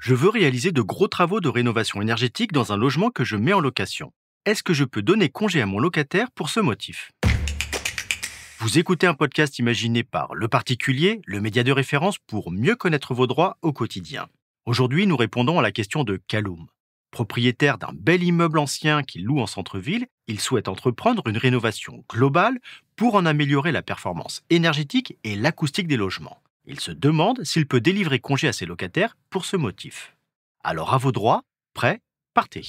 Je veux réaliser de gros travaux de rénovation énergétique dans un logement que je mets en location. Est-ce que je peux donner congé à mon locataire pour ce motif? Vous écoutez un podcast imaginé par Le Particulier, le média de référence pour mieux connaître vos droits au quotidien. Aujourd'hui, nous répondons à la question de Kaloum. Propriétaire d'un bel immeuble ancien qu'il loue en centre-ville, il souhaite entreprendre une rénovation globale pour en améliorer la performance énergétique et l'acoustique des logements. Il se demande s'il peut délivrer congé à ses locataires pour ce motif. Alors à vos droits, prêts, partez.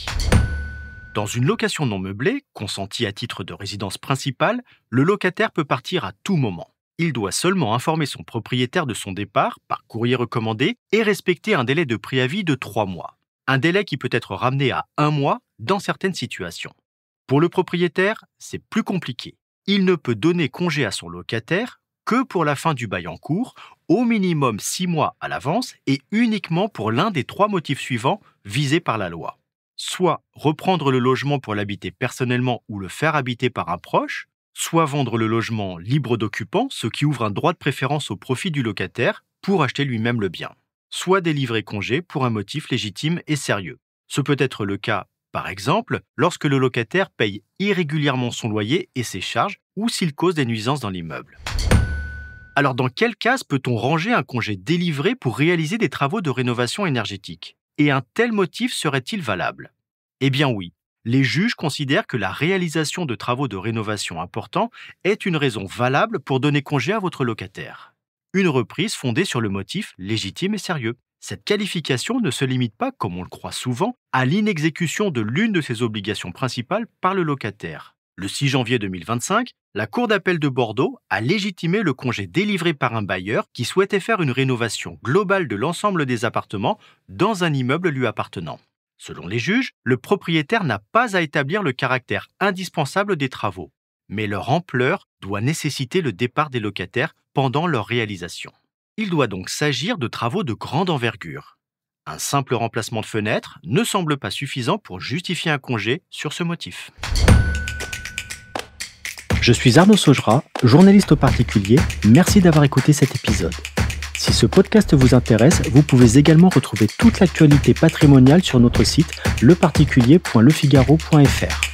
Dans une location non meublée, consentie à titre de résidence principale, le locataire peut partir à tout moment. Il doit seulement informer son propriétaire de son départ par courrier recommandé et respecter un délai de préavis de 3 mois. Un délai qui peut être ramené à 1 mois dans certaines situations. Pour le propriétaire, c'est plus compliqué. Il ne peut donner congé à son locataire que pour la fin du bail en cours, au minimum 6 mois à l'avance et uniquement pour l'un des 3 motifs suivants visés par la loi. Soit reprendre le logement pour l'habiter personnellement ou le faire habiter par un proche, soit vendre le logement libre d'occupant, ce qui ouvre un droit de préférence au profit du locataire pour acheter lui-même le bien. Soit délivrer congé pour un motif légitime et sérieux. Ce peut être le cas, par exemple, lorsque le locataire paye irrégulièrement son loyer et ses charges ou s'il cause des nuisances dans l'immeuble. Alors dans quel cas peut-on ranger un congé délivré pour réaliser des travaux de rénovation énergétique? Et un tel motif serait-il valable? Eh bien oui, les juges considèrent que la réalisation de travaux de rénovation importants est une raison valable pour donner congé à votre locataire. Une reprise fondée sur le motif légitime et sérieux. Cette qualification ne se limite pas, comme on le croit souvent, à l'inexécution de l'une de ses obligations principales par le locataire. Le 6 janvier 2025, la Cour d'appel de Bordeaux a légitimé le congé délivré par un bailleur qui souhaitait faire une rénovation globale de l'ensemble des appartements dans un immeuble lui appartenant. Selon les juges, le propriétaire n'a pas à établir le caractère indispensable des travaux, mais leur ampleur doit nécessiter le départ des locataires pendant leur réalisation. Il doit donc s'agir de travaux de grande envergure. Un simple remplacement de fenêtre ne semble pas suffisant pour justifier un congé sur ce motif. Je suis Arnaud Saugera, journaliste au particulier. Merci d'avoir écouté cet épisode. Si ce podcast vous intéresse, vous pouvez également retrouver toute l'actualité patrimoniale sur notre site leparticulier.lefigaro.fr.